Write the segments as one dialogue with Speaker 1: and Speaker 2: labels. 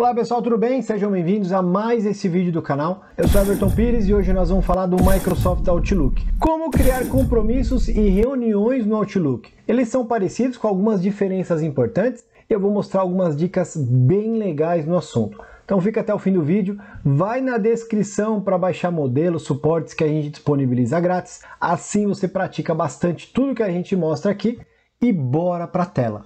Speaker 1: Olá pessoal, tudo bem? Sejam bem-vindos a mais esse vídeo do canal. Eu sou Everton Pires e hoje nós vamos falar do Microsoft Outlook. Como criar compromissos e reuniões no Outlook. Eles são parecidos com algumas diferenças importantes e eu vou mostrar algumas dicas bem legais no assunto. Então fica até o fim do vídeo, vai na descrição para baixar modelos, suportes que a gente disponibiliza grátis. Assim você pratica bastante tudo que a gente mostra aqui e bora para a tela.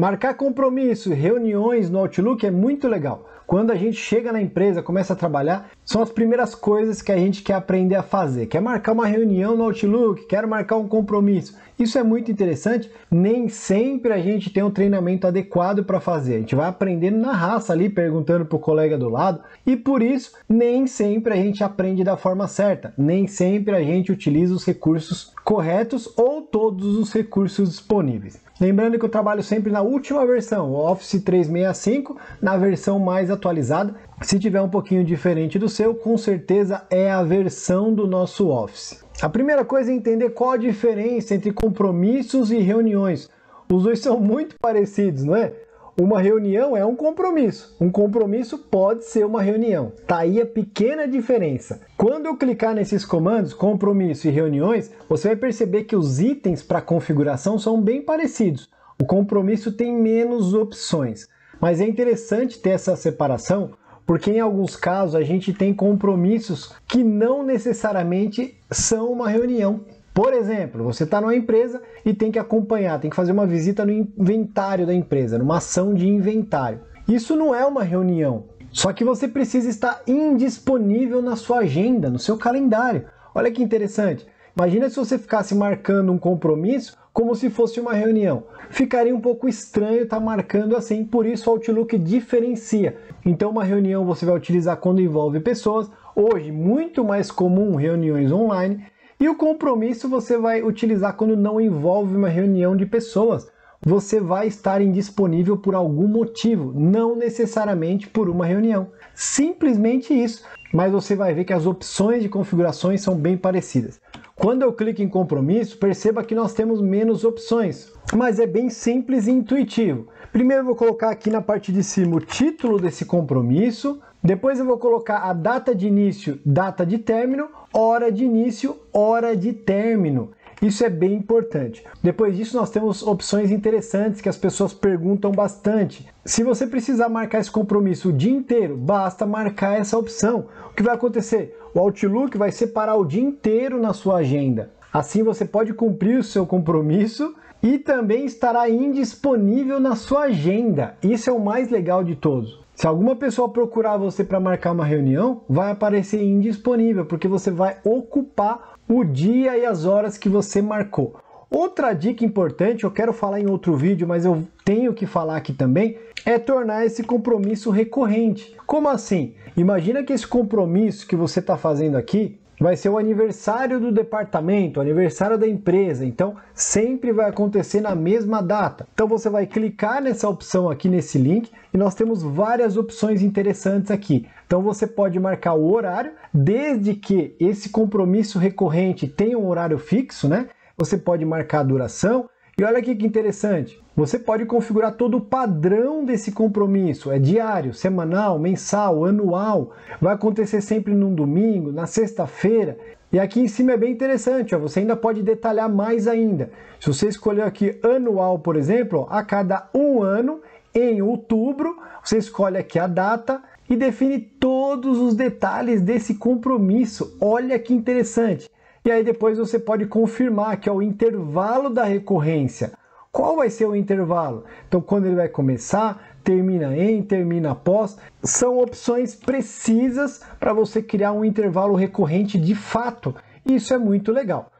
Speaker 1: Marcar compromisso e reuniões no Outlook é muito legal. Quando a gente chega na empresa, começa a trabalhar, são as primeiras coisas que a gente quer aprender a fazer. Quer marcar uma reunião no Outlook, quer marcar um compromisso. Isso é muito interessante, nem sempre a gente tem um treinamento adequado para fazer. A gente vai aprendendo na raça ali, perguntando para o colega do lado, e por isso nem sempre a gente aprende da forma certa, nem sempre a gente utiliza os recursos corretos ou todos os recursos disponíveis. Lembrando que eu trabalho sempre na última versão, o Office 365, na versão mais atualizada. Se tiver um pouquinho diferente do seu, com certeza é a versão do nosso Office. A primeira coisa é entender qual a diferença entre compromissos e reuniões. Os dois são muito parecidos, não é? Uma reunião é um compromisso pode ser uma reunião. Tá aí a pequena diferença. Quando eu clicar nesses comandos, compromisso e reuniões, você vai perceber que os itens para configuração são bem parecidos. O compromisso tem menos opções, mas é interessante ter essa separação, porque em alguns casos a gente tem compromissos que não necessariamente são uma reunião. Por exemplo, você está numa empresa e tem que acompanhar, tem que fazer uma visita no inventário da empresa, numa ação de inventário. Isso não é uma reunião, só que você precisa estar indisponível na sua agenda, no seu calendário. Olha que interessante. Imagina se você ficasse marcando um compromisso como se fosse uma reunião. Ficaria um pouco estranho estar marcando assim, por isso o Outlook diferencia. Então uma reunião você vai utilizar quando envolve pessoas, hoje muito mais comum reuniões online, e o compromisso você vai utilizar quando não envolve uma reunião de pessoas. Você vai estar indisponível por algum motivo, não necessariamente por uma reunião. Simplesmente isso, mas você vai ver que as opções de configurações são bem parecidas. Quando eu clico em compromisso, perceba que nós temos menos opções, mas é bem simples e intuitivo. Primeiro eu vou colocar aqui na parte de cima o título desse compromisso, depois eu vou colocar a data de início, data de término, hora de início, hora de término. Isso é bem importante. Depois disso nós temos opções interessantes que as pessoas perguntam bastante. Se você precisar marcar esse compromisso o dia inteiro, basta marcar essa opção. O que vai acontecer? O Outlook vai separar o dia inteiro na sua agenda. Assim você pode cumprir o seu compromisso e também estará indisponível na sua agenda. Isso é o mais legal de todos. Se alguma pessoa procurar você para marcar uma reunião, vai aparecer indisponível, porque você vai ocupar o dia e as horas que você marcou. Outra dica importante, eu quero falar em outro vídeo, mas eu tenho que falar aqui também, é tornar esse compromisso recorrente. Como assim? Imagina que esse compromisso que você está fazendo aqui vai ser o aniversário do departamento, o aniversário da empresa, então sempre vai acontecer na mesma data. Então você vai clicar nessa opção aqui nesse link e nós temos várias opções interessantes aqui. Então você pode marcar o horário, desde que esse compromisso recorrente tenha um horário fixo, né? Você pode marcar a duração. E olha aqui que interessante, você pode configurar todo o padrão desse compromisso, é diário, semanal, mensal, anual, vai acontecer sempre num domingo, na sexta-feira, e aqui em cima é bem interessante, ó, você ainda pode detalhar mais ainda. Se você escolher aqui anual, por exemplo, ó, a cada um ano, em outubro, você escolhe aqui a data e define todos os detalhes desse compromisso, olha que interessante. E aí depois você pode confirmar que é o intervalo da recorrência. Qual vai ser o intervalo? Então quando ele vai começar, termina em, termina após. São opções precisas para você criar um intervalo recorrente de fato. Isso é muito legal.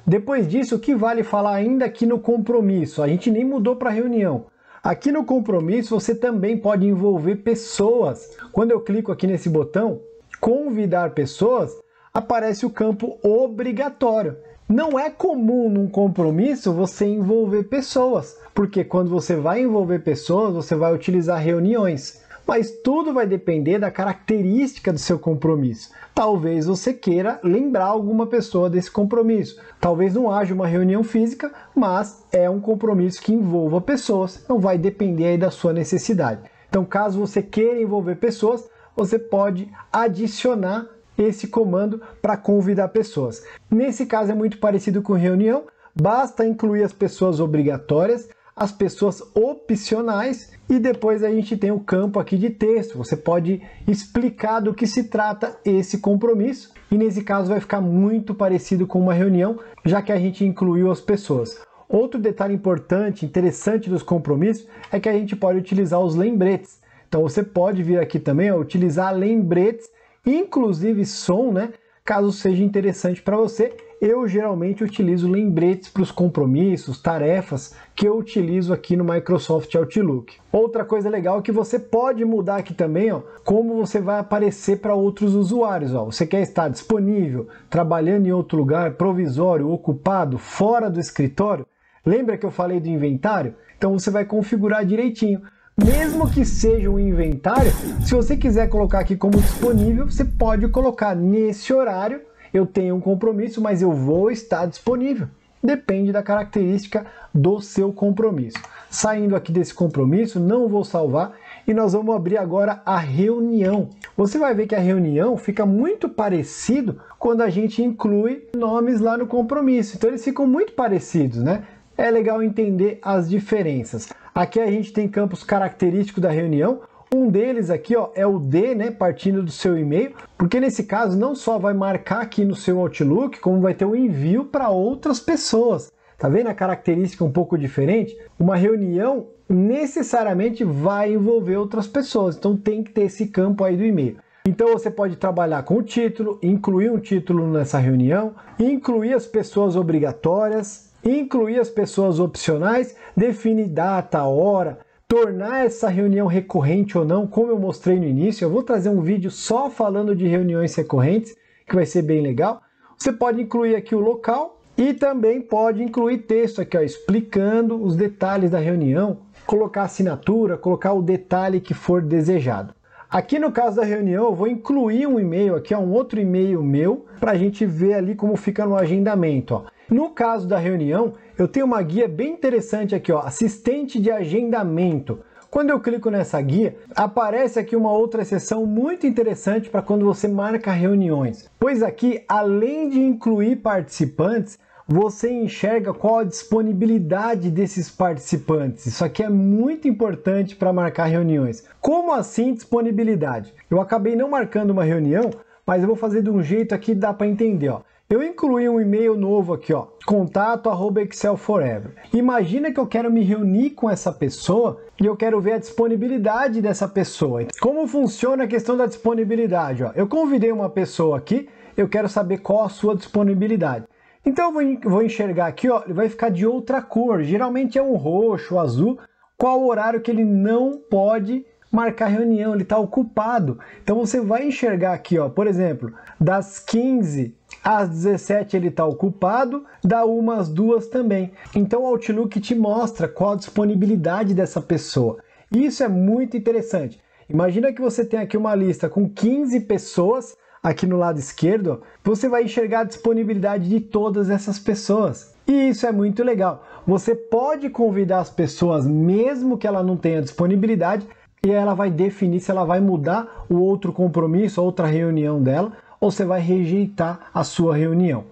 Speaker 1: Depois disso, o que vale falar ainda aqui no compromisso? A gente nem mudou para reunião. Aqui no compromisso você também pode envolver pessoas. Quando eu clico aqui nesse botão, convidar pessoas, aparece o campo obrigatório. Não é comum num compromisso você envolver pessoas, porque quando você vai envolver pessoas, você vai utilizar reuniões. mas tudo vai depender da característica do seu compromisso. Talvez você queira lembrar alguma pessoa desse compromisso. Talvez não haja uma reunião física, mas é um compromisso que envolva pessoas, então vai depender aí da sua necessidade. Então, caso você queira envolver pessoas, você pode adicionar esse comando para convidar pessoas. Nesse caso é muito parecido com reunião, basta incluir as pessoas obrigatórias, as pessoas opcionais e depois a gente tem o campo aqui de texto. Você pode explicar do que se trata esse compromisso e nesse caso vai ficar muito parecido com uma reunião, já que a gente incluiu as pessoas. Outro detalhe importante, interessante dos compromissos é que a gente pode utilizar os lembretes. Então você pode vir aqui também utilizar lembretes, inclusive som, né? Caso seja interessante para você. Eu geralmente utilizo lembretes para os compromissos, tarefas que eu utilizo aqui no Microsoft Outlook. Outra coisa legal é que você pode mudar aqui também, como você vai aparecer para outros usuários. Você quer estar disponível, trabalhando em outro lugar, provisório, ocupado, fora do escritório? Lembra que eu falei do inventário? Então você vai configurar direitinho. Mesmo que seja um inventário, se você quiser colocar aqui como disponível, você pode colocar nesse horário. Eu tenho um compromisso, mas eu vou estar disponível. Depende da característica do seu compromisso. Saindo aqui desse compromisso, não vou salvar e nós vamos abrir agora a reunião. Você vai ver que a reunião fica muito parecido quando a gente inclui nomes lá no compromisso. Então eles ficam muito parecidos, né? É legal entender as diferenças. Aqui a gente tem campos característicos da reunião. Um deles aqui é o D, né, partindo do seu e-mail, porque nesse caso não só vai marcar aqui no seu Outlook, como vai ter o envio para outras pessoas. Tá vendo a característica um pouco diferente? Uma reunião necessariamente vai envolver outras pessoas, então tem que ter esse campo aí do e-mail. Então você pode trabalhar com o título, incluir um título nessa reunião, incluir as pessoas obrigatórias, incluir as pessoas opcionais, definir data, hora, tornar essa reunião recorrente ou não, como eu mostrei no início. Eu vou trazer um vídeo só falando de reuniões recorrentes, que vai ser bem legal. Você pode incluir aqui o local e também pode incluir texto aqui, explicando os detalhes da reunião, colocar assinatura, colocar o detalhe que for desejado. Aqui no caso da reunião, eu vou incluir um e-mail aqui, um outro e-mail meu, para a gente ver ali como fica no agendamento. No caso da reunião, eu tenho uma guia bem interessante aqui, assistente de agendamento. Quando eu clico nessa guia, aparece aqui uma outra seção muito interessante para quando você marca reuniões. Pois aqui, além de incluir participantes, você enxerga qual a disponibilidade desses participantes. Isso aqui é muito importante para marcar reuniões. Como assim disponibilidade? Eu acabei não marcando uma reunião, mas eu vou fazer de um jeito aqui que dá para entender. Eu incluí um e-mail novo aqui, contato@excelforever. Imagina que eu quero me reunir com essa pessoa e eu quero ver a disponibilidade dessa pessoa. Como funciona a questão da disponibilidade? Eu convidei uma pessoa aqui, eu quero saber qual a sua disponibilidade. Então eu vou enxergar aqui, ele vai ficar de outra cor, geralmente é um roxo, azul, qual o horário que ele não pode marcar reunião, ele está ocupado. Então você vai enxergar aqui, por exemplo, das 15 às 17 ele está ocupado, da 1 às 2 também. Então o Outlook te mostra qual a disponibilidade dessa pessoa. Isso é muito interessante. Imagina que você tem aqui uma lista com 15 pessoas, aqui no lado esquerdo, você vai enxergar a disponibilidade de todas essas pessoas. E isso é muito legal. Você pode convidar as pessoas mesmo que ela não tenha disponibilidade e ela vai definir se ela vai mudar o outro compromisso, a outra reunião dela, ou você vai rejeitar a sua reunião.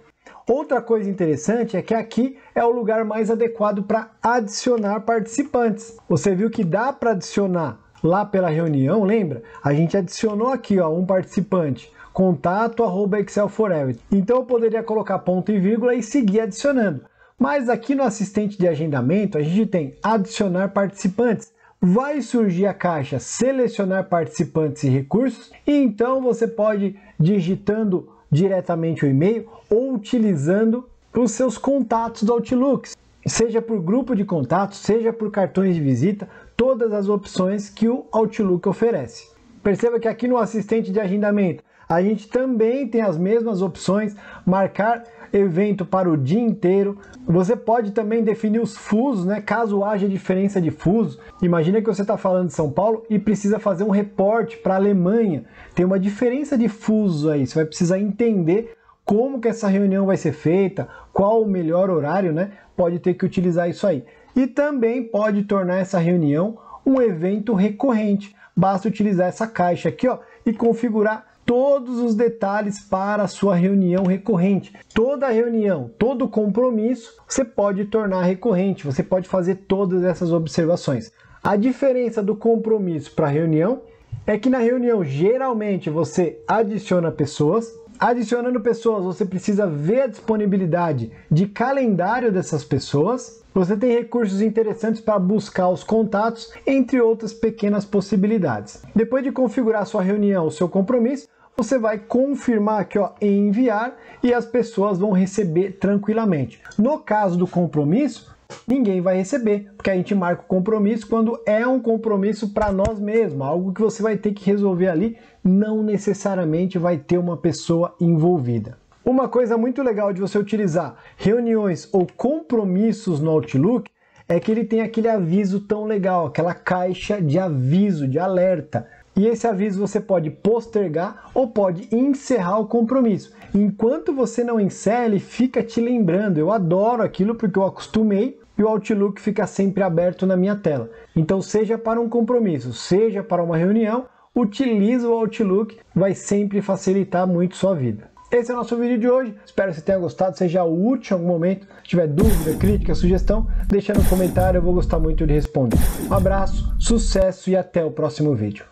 Speaker 1: Outra coisa interessante é que aqui é o lugar mais adequado para adicionar participantes. Você viu que dá para adicionar lá pela reunião, lembra? A gente adicionou aqui um participante, contato@excelforever. Então eu poderia colocar ponto e vírgula e seguir adicionando. Mas aqui no assistente de agendamento a gente tem adicionar participantes. Vai surgir a caixa selecionar participantes e recursos e então você pode digitando diretamente o e-mail ou utilizando os seus contatos do Outlook, seja por grupo de contatos, seja por cartões de visita, todas as opções que o Outlook oferece. Perceba que aqui no assistente de agendamento a gente também tem as mesmas opções, marcar evento para o dia inteiro. Você pode também definir os fusos, né? Caso haja diferença de fuso. Imagina que você está falando de São Paulo e precisa fazer um reporte para a Alemanha. Tem uma diferença de fuso aí, você vai precisar entender como que essa reunião vai ser feita, qual o melhor horário, né? Pode ter que utilizar isso aí. E também pode tornar essa reunião um evento recorrente. Basta utilizar essa caixa aqui, ó, e configurar todos os detalhes para a sua reunião recorrente. Toda reunião, todo compromisso, você pode tornar recorrente, você pode fazer todas essas observações. A diferença do compromisso para a reunião é que na reunião, geralmente, você adiciona pessoas. Adicionando pessoas, você precisa ver a disponibilidade de calendário dessas pessoas. Você tem recursos interessantes para buscar os contatos, entre outras pequenas possibilidades. Depois de configurar a sua reunião, o seu compromisso, você vai confirmar aqui, ó, em enviar, e as pessoas vão receber tranquilamente. No caso do compromisso, ninguém vai receber, porque a gente marca o compromisso quando é um compromisso para nós mesmos, algo que você vai ter que resolver ali, não necessariamente vai ter uma pessoa envolvida. Uma coisa muito legal de você utilizar reuniões ou compromissos no Outlook é que ele tem aquele aviso tão legal, aquela caixa de aviso, de alerta. E esse aviso você pode postergar ou pode encerrar o compromisso. Enquanto você não encerra, ele fica te lembrando. Eu adoro aquilo porque eu acostumei e o Outlook fica sempre aberto na minha tela. Então, seja para um compromisso, seja para uma reunião, utilize o Outlook, vai sempre facilitar muito sua vida. Esse é o nosso vídeo de hoje, espero que você tenha gostado, seja útil em algum momento. Se tiver dúvida, crítica, sugestão, deixa no comentário, eu vou gostar muito de responder. Um abraço, sucesso e até o próximo vídeo.